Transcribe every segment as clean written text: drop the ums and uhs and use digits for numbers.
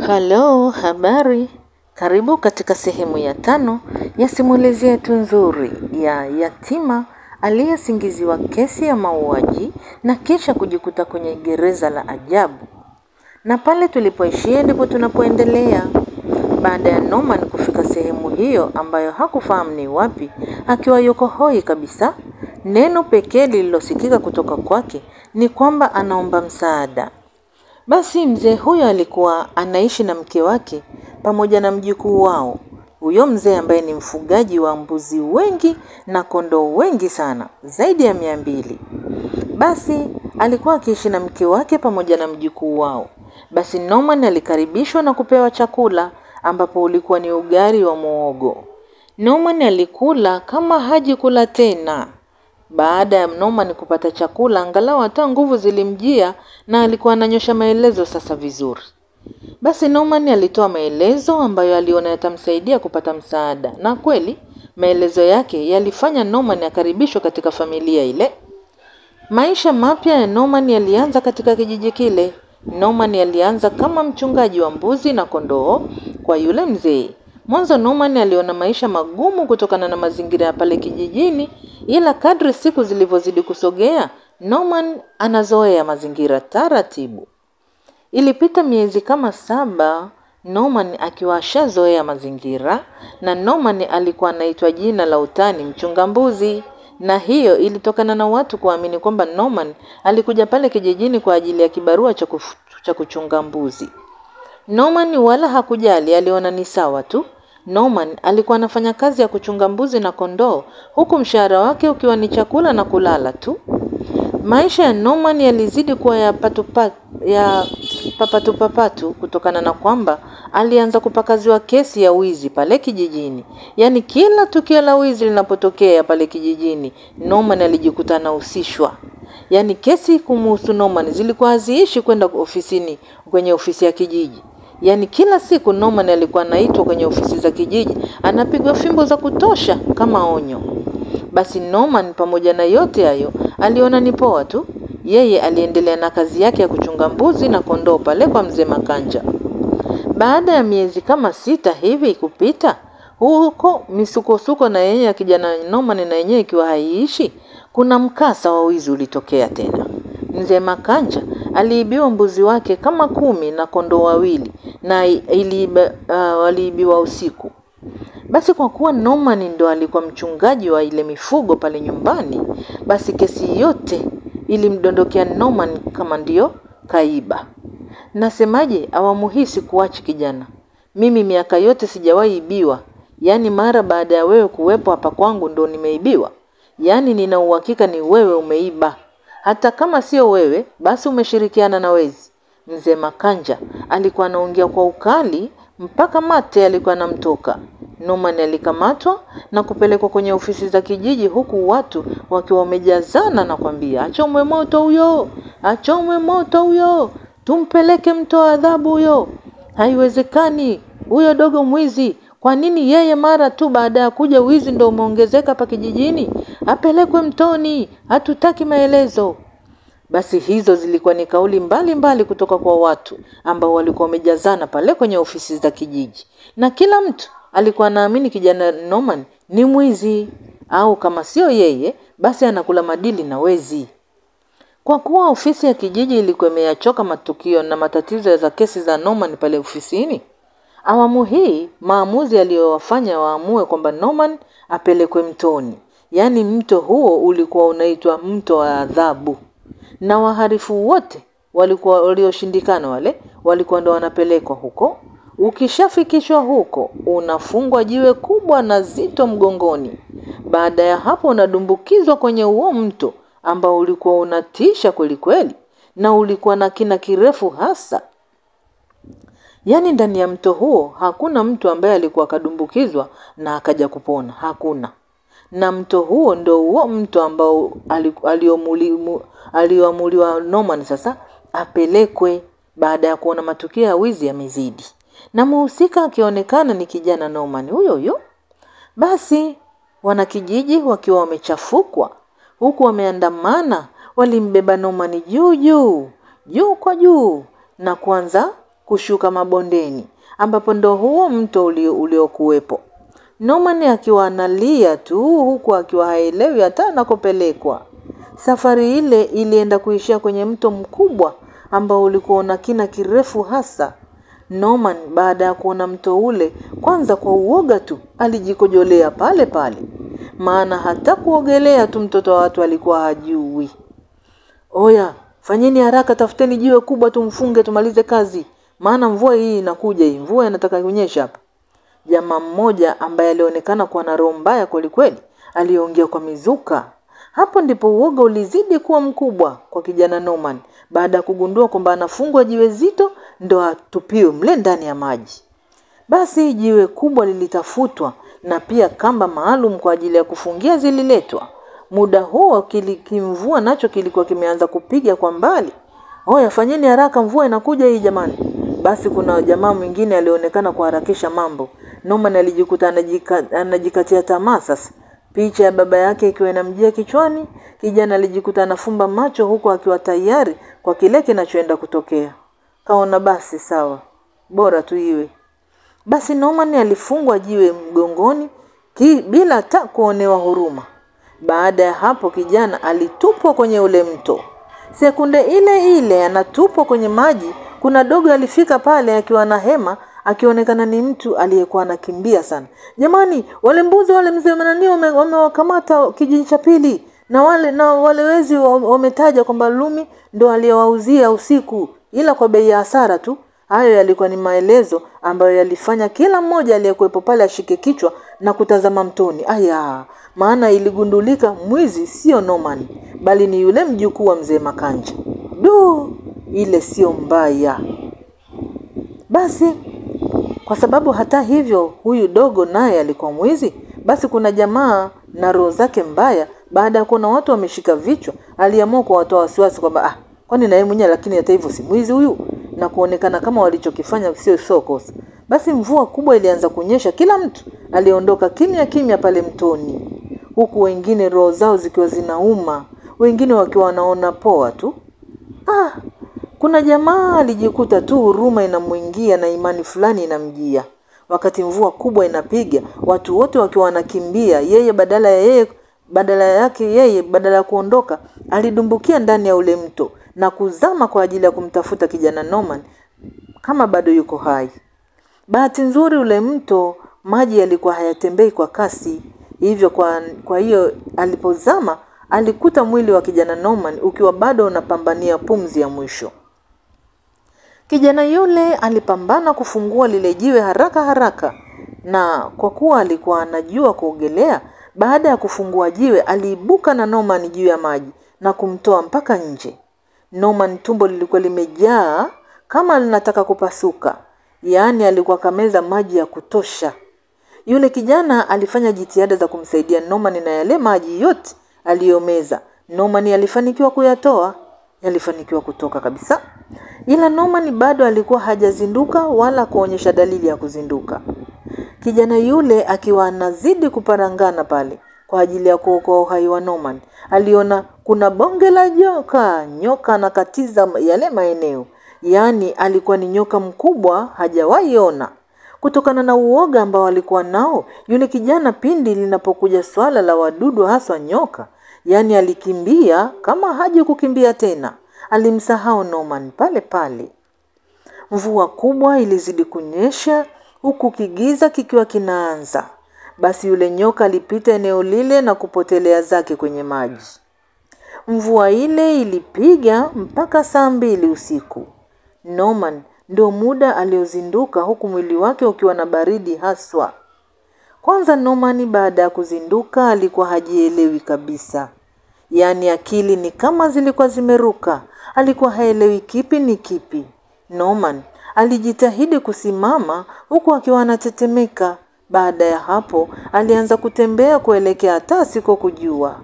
Halo, habari. Karibu katika sehemu ya 5 ya simulizi yetu nzuri ya yatima aliyesingiziwa kesi ya mauaji na kisha kujikuta kwenye gereza la ajabu. Na pale tulipoishia ndipo tunapoendelea. Baada ya Norman kufika sehemu hiyo ambayo hakufahamu ni wapi, akiwa yuko hoi kabisa, neno pekee lililosikika kutoka kwake ni kwamba anaomba msaada. Basi mzee huyo alikuwa anaishi na mke wake pamoja na mjukuu wao. Huyo mzee ambaye ni mfugaji wa mbuzi wengi na kondoo wengi sana, zaidi ya 200. Basi alikuwa akiishi na mke wake pamoja na mjukuu wao. Basi Norman alikaribishwa na kupewa chakula ambapo ulikuwa ni ugali wa muhogo. Norman alikula kama haji kula tena. Baada ya Norman kupata chakula, angalau hata nguvu zilimjia na alikuwa ananyosha maelezo sasa vizuri. Basi Norman alitoa maelezo ambayo aliona yatamsaidia kupata msaada. Na kweli, maelezo yake yalifanya Norman akaribishwa katika familia ile. Maisha mapya ya Norman yalianza katika kijiji kile. Norman alianza kama mchungaji wa mbuzi na kondoo kwa yule mzee. Mwanzo Norman aliona maisha magumu kutokana na mazingira ya pale kijijini, ila kadri siku zilivyozidi kusogea, Norman anazoea mazingira taratibu. Ilipita miezi kama 7, Norman akiwa ashazoea mazingira, na Norman alikuwa anaitwa jina la utani mchunga mbuzi, na hiyo ilitokana na watu kuamini kwamba Norman alikuja pale kijijini kwa ajili ya kibarua cha kuchunga mbuzi. Norman wala hakujali, aliona ni sawa tu. Norman alikuwa anafanya kazi ya kuchunga mbuzi na kondoo, huku mshahara wake ukiwa ni chakula na kulala tu. Maisha ya Norman yalizidi kuwa ya papatu kutokana na kwamba alianza kupakaziwa kesi ya wizi pale kijijini. Yaani kila tukio la wizi linapotokea pale kijijini, Norman alijikuta anahusishwa. Yaani kesi kumhusu Norman zilikuwa haziishi kwenda ofisini, kwenye ofisi ya kijiji. Yaani kila siku Norman alikuwa anaitwa kwenye ofisi za kijiji, anapigwa fimbo za kutosha kama onyo. Basi Norman pamoja na yote hayo aliona ni poa tu. Yeye aliendelea na kazi yake ya kuchunga mbuzi na kondoo pale kwa mzee Makanja. Baada ya miezi kama 6 hivi kupita, huko misukosuko na yenye ya kijana Norman na yenye ikiwa haiishi, kuna mkasa wa wizi ulitokea tena. Mzee Makanja aliibiwa mbuzi wake kama 10 na kondoo 2 na waliibiwa usiku. Basi kwa kuwa Norman ndo alikuwa mchungaji wa ile mifugo pale nyumbani, basi kesi yote ilimdondokea Norman kama ndio kaiba. Nasemaje, awamu hii sikuachi kijana. Mimi miaka yote sijawahi ibiwa. Yaani mara baada ya wewe kuwepo hapa kwangu ndo nimeibiwa. Yaani nina uhakika ni wewe umeiba. Hata kama sio wewe, basi umeshirikiana na wezi. Mzee Makanja alikuwa anaongea kwa ukali mpaka mate alikuwa anamtoka. Norman alikamatwa na kupelekwa kwenye ofisi za kijiji, huku watu wakiwa wamejazana na kwambia, achomwe moto huyo, achomwe moto huyo, tumpeleke mtoa adhabu huyo. Haiwezekani, huyo dogo mwizi. Kwa nini yeye mara tu baada ya kuja wizi ndo umeongezeka hapa kijijini? Apelekwe mtoni, hatutaki maelezo. Basi hizo zilikuwa ni kauli mbali kutoka kwa watu ambao walikuwa wamejazana pale kwenye ofisi za kijiji. Na kila mtu alikuwa anaamini kijana Norman ni mwizi, au kama sio yeye basi anakula madili na wezi. Kwa kuwa ofisi ya kijiji ilikuwa imeyachoka matukio na matatizo za kesi za Norman pale ofisini, awamu hii maamuzi aliyowafanya waamue kwamba Norman apelekwe mtoni. Yaani mto huo ulikuwa unaitwa mto wa adhabu. Na waharifu wote walioshindikana walikuwa ndo wanapelekwa huko. Ukishafikishwa huko, unafungwa jiwe kubwa na zito mgongoni. Baada ya hapo unadumbukizwa kwenye huo mto ambao ulikuwa unatisha kweli kweli, na ulikuwa na kina kirefu hasa. Yaani ndani ya mto huo hakuna mtu ambaye alikuwa kadumbukizwa na akaja kupona, hakuna. Na mto huo ndo huo mto ambao alioamuliwa Norman sasa apelekwe baada ya kuona matukio ya wizi yamezidi. Na mhusika akionekana ni kijana Norman huyo. Basi wanakijiji wakiwa wamechafukwa, huku wameandamana, walimbeba Norman juu kwa juu na kuanza kushuka mabondeni, ambapo ndo huo mto uliokuwepo. Norman akiwa analia tu huku akiwa haelewi hata anakopelekwa. Safari ile ilienda kuishia kwenye mto mkubwa ambao ulikuwa na kina kirefu hasa. Norman baada ya kuona mto ule, kwanza kwa uoga tu alijikojolea pale pale. Maana hata kuogelea tu mtoto wa watu alikuwa hajui. Oya, fanyeni haraka, tafuteni jiwe kubwa tumfunge tumalize kazi. Maana mvua hii inakuja, hii mvua inataka kunyesha hapa. Jamaa mmoja ambaye alionekana kuwa na roho mbaya kweli kweli aliongea kwa mizuka. Hapo ndipo uoga ulizidi kuwa mkubwa kwa kijana Norman baada ya kugundua kwamba anafungwa jiwe zito ndo atupiwe mle ndani ya maji. Basi jiwe kubwa lilitafutwa na pia kamba maalum kwa ajili ya kufungia zililetwa. Muda huo kimvua nacho kilikuwa kimeanza kupiga kwa mbali. Oya, fanyeni haraka, mvua inakuja hii jamani. Basi kuna jamaa mwingine alionekana kuharakisha mambo. Norman alijikuta anajikatia tamaa sasa. Picha ya baba yake ikiwa inamjia kichwani, kijana alijikuta anafumba macho huku akiwa tayari kwa kile kinachoenda kutokea. Kaona basi sawa, bora tu iwe. Basi Norman alifungwa jiwe mgongoni bila hata kuonewa huruma. Baada ya hapo kijana alitupwa kwenye ule mto. Sekunde ile ile anatupwa kwenye maji, kuna dogo alifika pale akiwa na hema, akionekana ni mtu aliyekuwa anakimbia sana. Jamani, wale mbuzi wale mzee Manani wamewakamata kijiji cha pili, na wale wezi wametaja kwamba Lumi ndo aliyewauzia usiku, ila kwa bei ya hasara tu. Hayo yalikuwa ni maelezo ambayo yalifanya kila mmoja aliyekuwepo pale ashike kichwa na kutazama mtoni. Aya, maana iligundulika mwizi sio Norman, bali ni yule mjukuu wa mzee Makanja. Ile sio mbaya. Basi kwa sababu hata hivyo huyu dogo naye alikuwa mwizi, basi kuna jamaa na roho zake mbaya, baada ya kuona watu wameshika vichwa, aliamua kuwatoa wasiwasi kwamba kwani na yeye mwenyewe lakini hata hivyo si mwizi huyu, na kuonekana kama walichokifanya sio kosa. Basi mvua kubwa ilianza kunyesha, kila mtu aliondoka kimya kimya pale mtoni, huku wengine roho zao zikiwa zinauma, wengine wakiwa wanaona poa tu. Kuna jamaa alijikuta tu huruma inamuingia na imani fulani inamjia. Wakati mvua kubwa inapiga, watu wote wakiwa wanakimbia, yeye badala ya kuondoka, alidumbukia ndani ya ule mto na kuzama kwa ajili ya kumtafuta kijana Norman kama bado yuko hai. Bahati nzuri ule mto maji yalikuwa hayatembei kwa kasi, hivyo kwa hiyo alipozama alikuta mwili wa kijana Norman ukiwa bado unapambania pumzi ya mwisho. Kijana yule alipambana kufungua lile jiwe haraka, na kwa kuwa alikuwa anajua kuogelea, baada ya kufungua jiwe aliibuka na Norman juu ya maji na kumtoa mpaka nje. Norman tumbo lilikuwa limejaa kama linataka kupasuka, yaani alikuwa kameza maji ya kutosha. Yule kijana alifanya jitihada za kumsaidia Norman na yale maji yote aliyomeza. Norman alifanikiwa kuyatoa, yalifanikiwa kutoka kabisa. Ila Norman bado alikuwa hajazinduka wala kuonyesha dalili ya kuzinduka. Kijana yule akiwa anazidi kuparangana pale kwa ajili ya kuokoa uhai wa Norman, aliona kuna bonge la nyoka anakatiza yale maeneo. Yaani alikuwa ni nyoka mkubwa hajawahi ona. Kutokana na uoga ambao alikuwa nao, yule kijana pindi linapokuja swala la wadudu haswa nyoka, yaani alikimbia kama haji kukimbia tena. Alimsahau Norman pale pale. Mvua kubwa ilizidi kunyesha huku kigiza kikiwa kinaanza. Basi yule nyoka alipita eneo lile na kupotelea zake kwenye maji. Mvua ile ilipiga mpaka saa 2 usiku. Norman ndio muda aliozinduka huku mwili wake ukiwa na baridi haswa. Kwanza Norman baada ya kuzinduka alikuwa hajielewi kabisa. Yaani akili ni kama zilikuwa zimeruka. Alikuwa haelewi kipi ni kipi. Norman alijitahidi kusimama huku akiwa anatetemeka. Baada ya hapo alianza kutembea kuelekea hata asikokujua.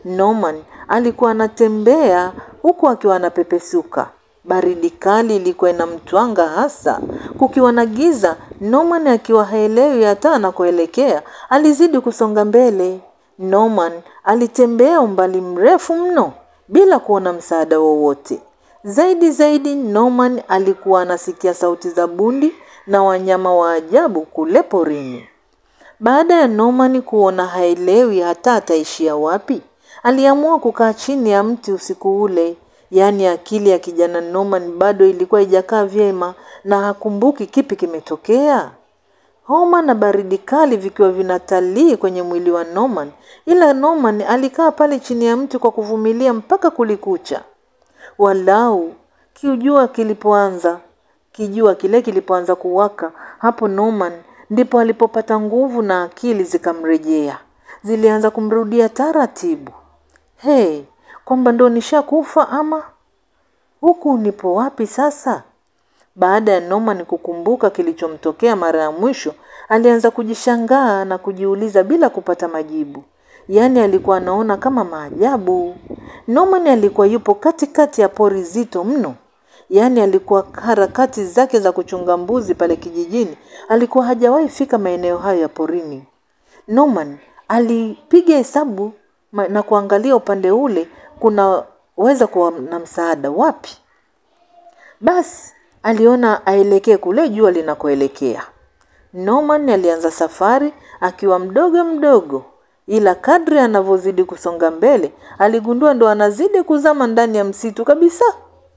Norman alikuwa anatembea huku akiwa anapepesuka. Baridi kali ilikuwa inamtwanga hasa. Kukiwa na giza, Norman akiwa haelewi hata anakoelekea, alizidi kusonga mbele. Norman alitembea umbali mrefu mno bila kuona msaada wowote. Zaidi Norman alikuwa anasikia sauti za bundi na wanyama wa ajabu kule porini. Baada ya Norman kuona haelewi hata ataishia wapi, aliamua kukaa chini ya mti usiku ule. Yaani akili ya kijana Norman bado ilikuwa haijakaa vyema na hakumbuki kipi kimetokea. Homa na baridi kali vikiwa vinatalii kwenye mwili wa Norman, ila Norman alikaa pale chini ya mti kwa kuvumilia mpaka kulikucha. Walau kijua kile kilipoanza kuwaka, hapo Norman ndipo alipopata nguvu na akili zikamrejea. Zilianza kumrudia taratibu. Kwamba ndo nishakufa ama? Huku nipo wapi sasa? Baada ya Norman kukumbuka kilichomtokea mara ya mwisho, alianza kujishangaa na kujiuliza bila kupata majibu. Yaani alikuwa anaona kama maajabu. Norman alikuwa yupo katikati ya pori zito mno. Yaani alikuwa harakati zake za kuchunga mbuzi pale kijijini, alikuwa hajawahi fika maeneo hayo ya porini. Norman alipiga hesabu na kuangalia upande ule kunaweza kuwa na msaada wapi. Basi aliona aelekee kule jua linakoelekea. Norman alianza safari akiwa mdogo, ila kadri anavyozidi kusonga mbele, aligundua ndo anazidi kuzama ndani ya msitu kabisa.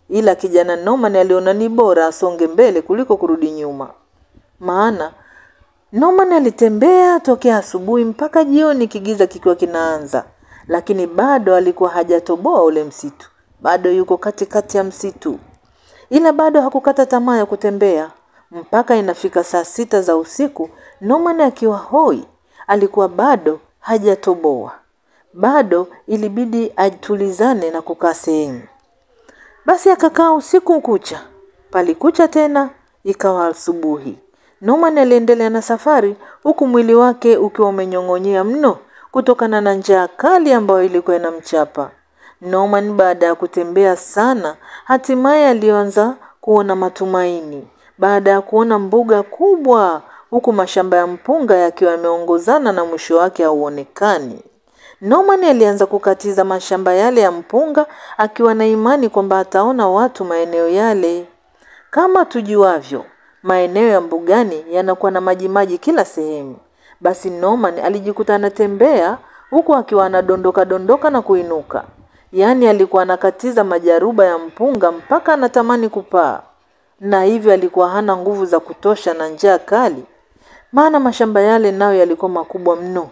Ila kijana Norman aliona ni bora asonge mbele kuliko kurudi nyuma. Maana Norman alitembea tokea asubuhi mpaka jioni kigiza kikiwa kinaanza, lakini bado alikuwa hajatoboa ule msitu. Bado yuko katikati ya msitu. Ila bado hakukata tamaa ya kutembea. Mpaka inafika saa 6 za usiku, Norman akiwa hoi, alikuwa bado hajatoboa. Bado ilibidi atulizane na kukaa sehemu. Basi akakaa usiku kucha. Palikucha tena, ikawa asubuhi. Norman aliendelea na safari huku mwili wake ukiwa umenyong'onyea mno kutokana na njaa kali ambayo ilikuwa inamchapa. Norman baada ya kutembea sana, hatimaye alianza kuona matumaini. Baada ya kuona mbuga kubwa huku mashamba ya mpunga yakiwa yameongozana na mwisho wake hauonekani. Norman alianza kukatiza mashamba yale ya mpunga akiwa na imani kwamba ataona watu maeneo yale. Kama tujuavyo, maeneo ya mbugani yanakuwa na maji kila sehemu. Basi Norman alijikuta anatembea huku akiwa anadondoka na kuinuka. Yaani alikuwa anakatiza majaruba ya mpunga mpaka anatamani kupaa. Na hivyo alikuwa hana nguvu za kutosha na njaa kali. Maana mashamba yale nayo yalikuwa makubwa mno.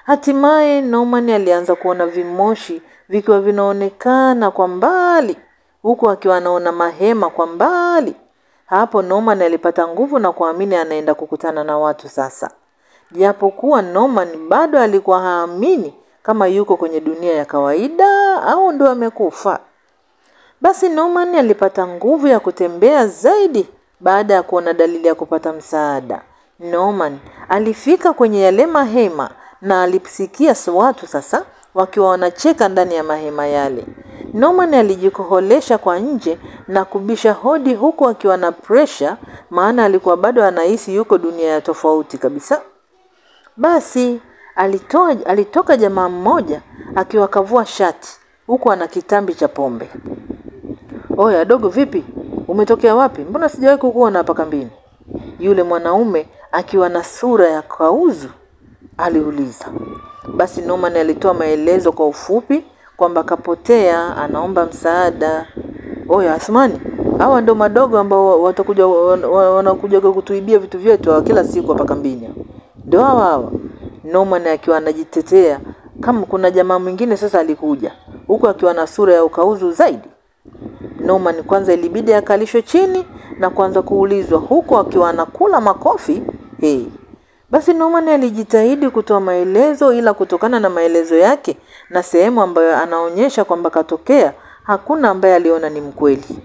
Hatimaye Norman alianza kuona vimoshi vikiwa vinaonekana kwa mbali, huku akiwa anaona mahema kwa mbali. Hapo Norman alipata nguvu na kuamini anaenda kukutana na watu sasa. Japokuwa Norman bado alikuwa haamini kama yuko kwenye dunia ya kawaida au ndo amekufa. Basi Norman alipata nguvu ya kutembea zaidi baada ya kuona dalili ya kupata msaada. Norman alifika kwenye yale mahema na alisikia watu sasa wakiwa wanacheka ndani ya mahema yale. Norman alijikoholesha kwa nje na kubisha hodi huku akiwa na pressure, maana alikuwa bado anahisi yuko dunia ya tofauti kabisa. Basi alitoka jamaa mmoja akiwa kavua shati huku ana kitambi cha pombe. "Oya dogo, vipi? Umetokea wapi? Mbona sijawahi kukuona hapa kambini?" Yule mwanaume akiwa na sura ya kauzu aliuliza. Basi Norman alitoa maelezo kwa ufupi kwamba kapotea, anaomba msaada. "Oya Athmani, hawa ndo madogo ambao wanakuja kutuibia vitu vyetu kila siku hapa kambini. Ndio hawa." Norman akiwa anajitetea kama kuna jamaa mwingine sasa alikuja, huku akiwa na sura ya ukauzu zaidi. Norman kwanza ilibidi akalishwe chini na kuanza kuulizwa huku akiwa anakula makofi. Basi Norman alijitahidi kutoa maelezo, ila kutokana na maelezo yake na sehemu ambayo anaonyesha kwamba katokea, hakuna ambaye aliona ni mkweli.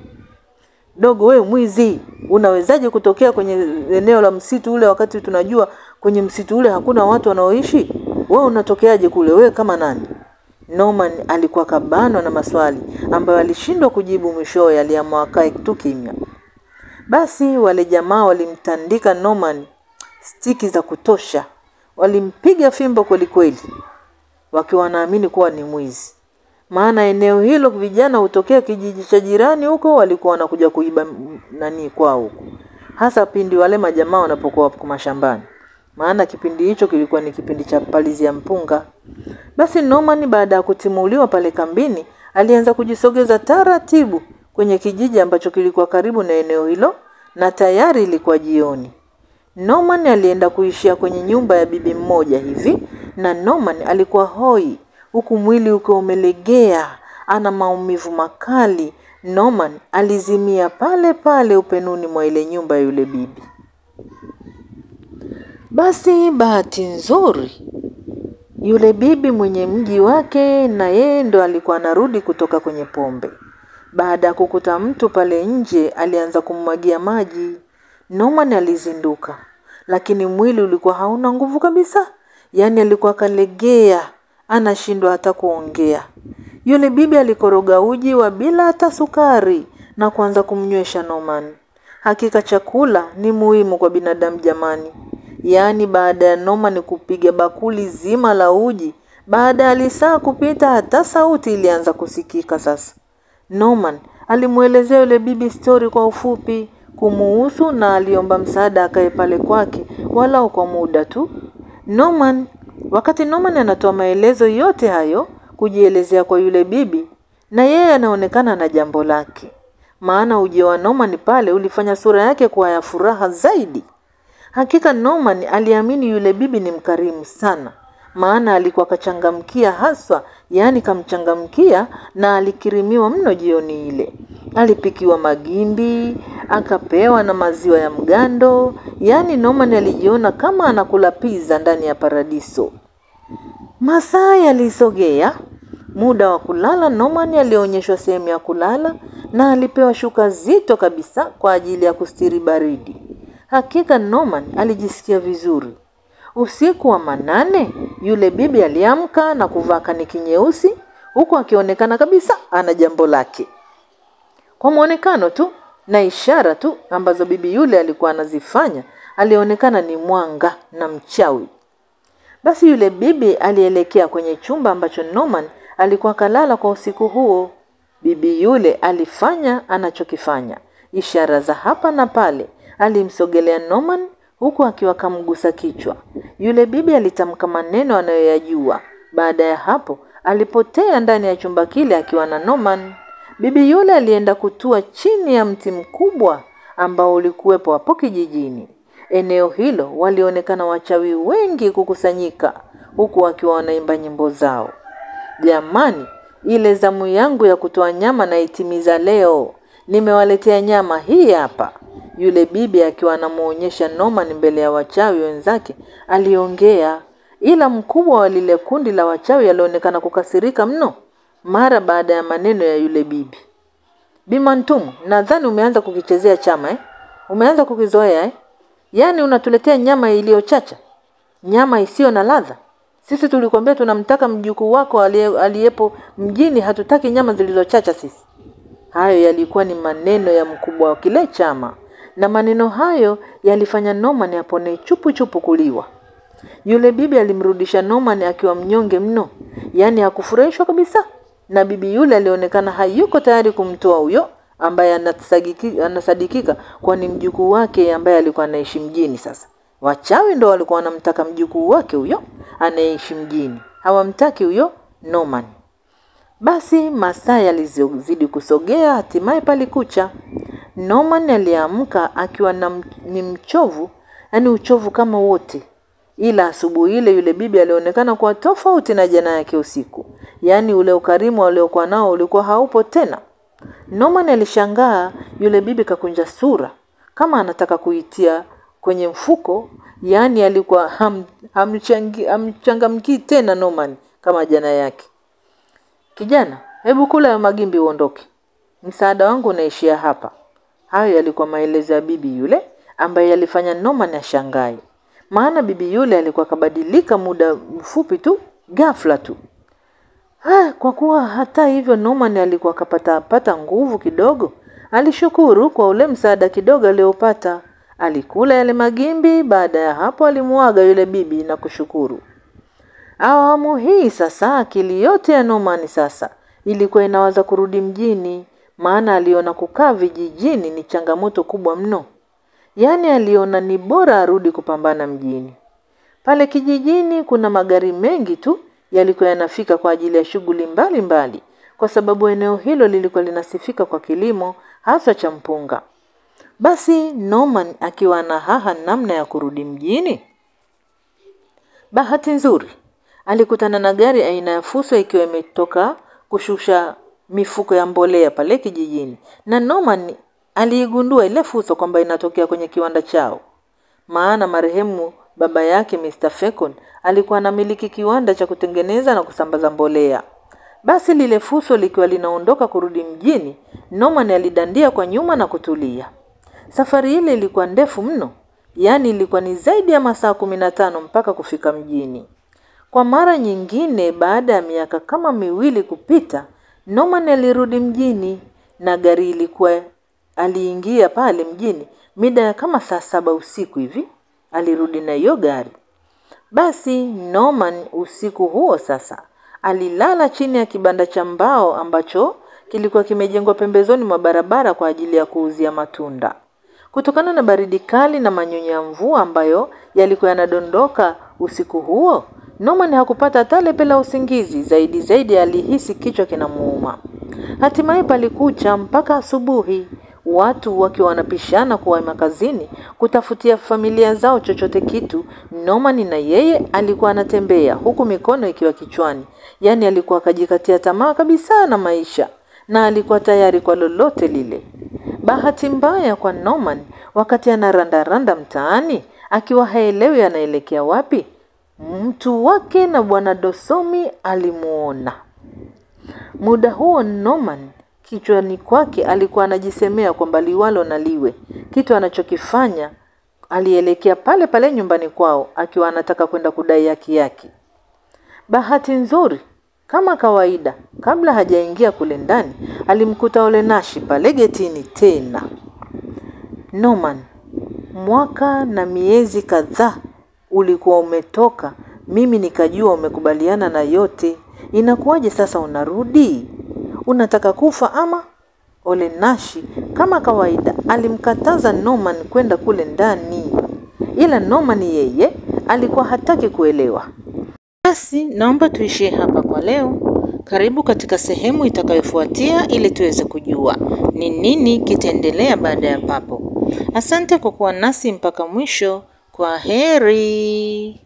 "Dogo wewe mwizi, unawezaje kutokea kwenye eneo la msitu ule wakati tunajua kwenye msitu ule hakuna watu wanaoishi? Wewe unatokeaje kule? Wewe kama nani?" Norman alikuwa kabanwa na maswali ambayo alishindwa kujibu. Mwishowe aliamua akae tu kimya. Basi wale jamaa walimtandika Norman stiki za kutosha. Walimpiga fimbo kweli wakiwa wanaamini kuwa ni mwizi. Maana eneo hilo vijana hutokea kijiji cha jirani huko walikuwa wanakuja kuiba kwao huko. Hasa pindi wale majamaa wanapokuwa kwa mashambani. Maana kipindi hicho kilikuwa ni kipindi cha palizi ya mpunga. Basi Norman baada ya kutimuliwa pale kambini alianza kujisogeza taratibu kwenye kijiji ambacho kilikuwa karibu na eneo hilo, na tayari ilikuwa jioni. Norman alienda kuishia kwenye nyumba ya bibi mmoja hivi, na Norman alikuwa hoi, huku mwili ukiwa umelegea, ana maumivu makali. Norman alizimia pale pale upenuni mwa ile nyumba yule bibi. Basi bahati nzuri, yule bibi mwenye mji wake na yeye ndo alikuwa anarudi kutoka kwenye pombe. Baada ya kukuta mtu pale nje alianza kummwagia maji. Norman alizinduka, lakini mwili ulikuwa hauna nguvu kabisa. Yaani alikuwa kalegea, anashindwa hata kuongea. Yule bibi alikoroga uji wa bila hata sukari na kuanza kumnywesha Norman. Hakika chakula ni muhimu kwa binadamu jamani. Yaani baada ya Norman kupiga bakuli zima la uji, baada ya lisaa kupita hata sauti ilianza kusikika sasa. Norman alimuelezea yule bibi story kwa ufupi kumuhusu na aliomba msaada akae pale kwake walau kwa muda tu. Wakati Norman anatoa maelezo yote hayo kujielezea kwa yule bibi, na yeye anaonekana na jambo lake. Maana ujio wa Norman pale ulifanya sura yake kuwa ya furaha zaidi. Hakika Norman aliamini yule bibi ni mkarimu sana. Maana alikuwa kachangamkia haswa, yaani kamchangamkia, na alikirimiwa mno jioni ile. Alipikiwa magimbi, akapewa na maziwa ya mgando, yaani Norman alijiona kama anakula pizza ndani ya paradiso. Masaa yalisogea, muda wa kulala. Norman alionyeshwa sehemu ya kulala na alipewa shuka zito kabisa kwa ajili ya kustiri baridi. Hakika Norman alijisikia vizuri. Usiku wa manane, yule bibi aliamka na kuvaa kaniki nyeusi, huku akionekana kabisa ana jambo lake. Kwa muonekano tu na ishara tu ambazo bibi yule alikuwa anazifanya, alionekana ni mwanga na mchawi. Basi yule bibi alielekea kwenye chumba ambacho Norman alikuwa kalala kwa usiku huo. Bibi yule alifanya anachokifanya, ishara za hapa na pale. Alimsogelea Norman huku akiwa kamgusa kichwa. Yule bibi alitamka maneno anayoyajua. Baada ya hapo alipotea ndani ya chumba kile akiwa na Norman. Bibi yule alienda kutua chini ya mti mkubwa ambao ulikuwepo hapo kijijini. Eneo hilo walionekana wachawi wengi kukusanyika huku wakiwa wanaimba nyimbo zao. Jamani, ile zamu yangu ya kutoa nyama na itimiza leo. Nimewaletea nyama hii hapa. Yule bibi akiwa anamuonyesha Norman mbele ya wachawi wenzake aliongea, ila mkubwa wa lile kundi la wachawi alionekana kukasirika mno mara baada ya maneno ya yule bibi. Bimantumu, nadhani umeanza kukichezea chama Umeanza kukizoea Yaani unatuletea nyama iliyochacha, nyama isiyo na ladha. Sisi tulikwambia tunamtaka mjukuu wako aliyepo mjini, hatutaki nyama zilizochacha sisi. Hayo yalikuwa ni maneno ya mkubwa wa kile chama, na maneno hayo yalifanya Norman apone chupu kuliwa. Yule bibi alimrudisha Norman akiwa mnyonge mno, yaani hakufurahishwa kabisa, na bibi yule alionekana hayuko tayari kumtoa huyo ambaye anasadikika kwa ni mjukuu wake ambaye alikuwa anaishi mjini. Sasa wachawi ndo walikuwa wanamtaka mjukuu wake huyo anaishi mjini, hawamtaki huyo Norman. Basi masaa yalizidi kusogea, hatimaye palikucha. Norman aliamka akiwa ni mchovu, yani uchovu kama wote. Ila asubuhi ile yule bibi alionekana kuwa tofauti na jana yake usiku. Yaani ule ukarimu aliokuwa nao ulikuwa haupo tena. Norman alishangaa, yule bibi kakunja sura kama anataka kuitia kwenye mfuko. Yaani alikuwa hamchangamki tena Norman kama jana yake. Kijana, hebu kula ya magimbi uondoke. Msaada wangu unaishia hapa. Hayo yalikuwa maelezo ya bibi yule ambaye yalifanya Norman ashangae. Maana bibi yule alikuwa kabadilika muda mfupi tu, ghafla tu. Kwa kuwa hata hivyo Norman alikuwa kapata nguvu kidogo, alishukuru kwa ule msaada kidogo aliopata. Alikula yale magimbi, baada ya hapo alimuaga yule bibi na kushukuru. Awamu hii sasa akili yote ya Norman sasa ilikuwa inawaza kurudi mjini, maana aliona kukaa vijijini ni changamoto kubwa mno. Yaani aliona ni bora arudi kupambana mjini. Pale kijijini kuna magari mengi tu yalikuwa yanafika kwa ajili ya shughuli mbalimbali, kwa sababu eneo hilo lilikuwa linasifika kwa kilimo hasa cha mpunga. Basi Norman akiwa na haha namna ya kurudi mjini. Bahati nzuri alikutana na gari aina ya Fuso ikiwa imetoka kushusha mifuko ya mbolea pale kijijini, na Norman aliigundua ile Fuso kwamba inatokea kwenye kiwanda chao. Maana marehemu baba yake Mr. Fecon alikuwa anamiliki kiwanda cha kutengeneza na kusambaza mbolea. Basi lile Fuso likiwa linaondoka kurudi mjini, Norman alidandia kwa nyuma na kutulia. Safari ile ilikuwa ndefu mno, yaani ilikuwa ni zaidi ya masaa 15 mpaka kufika mjini. Kwa mara nyingine baada ya miaka kama 2 kupita, Norman alirudi mjini na gari ilikuwa aliingia pale mjini mida ya kama saa 7 usiku hivi. Alirudi na hiyo gari. Basi Norman usiku huo sasa alilala chini ya kibanda cha mbao ambacho kilikuwa kimejengwa pembezoni mwa barabara kwa ajili ya kuuzia matunda. Kutokana na baridi kali na manyunyu ya mvua ambayo yalikuwa yanadondoka usiku huo, Norman hakupata hata lepe la usingizi, zaidi alihisi kichwa kinamuuma. Hatimaye palikucha mpaka asubuhi, watu wakiwa wanapishana kuwahi makazini kutafutia familia zao chochote kitu. Norman na yeye alikuwa anatembea huku mikono ikiwa kichwani, yaani alikuwa akajikatia tamaa kabisa na maisha na alikuwa tayari kwa lolote lile. Bahati mbaya kwa Norman, wakati anarandaranda mtaani akiwa haelewi anaelekea wapi, mtu wake na Bwana Dosomi alimuona. Muda huo Norman kichwani kwake alikuwa anajisemea kwamba liwalo na liwe. Kitu anachokifanya, alielekea pale pale nyumbani kwao akiwa anataka kwenda kudai haki yake. Bahati nzuri kama kawaida, kabla hajaingia kule ndani, alimkuta Ole Nashi pale getini tena. Norman, mwaka na miezi kadhaa ulikuwa umetoka, mimi nikajua umekubaliana na yote. Inakuwaje sasa unarudi? Unataka kufa ama? Ole Nashi kama kawaida alimkataza Norman kwenda kule ndani, ila Norman yeye alikuwa hataki kuelewa. Basi naomba tuishie hapa kwa leo. Karibu katika sehemu itakayofuatia ili tuweze kujua ni nini kitaendelea baada ya papo. Asante kwa kuwa nasi mpaka mwisho. Kwa heri.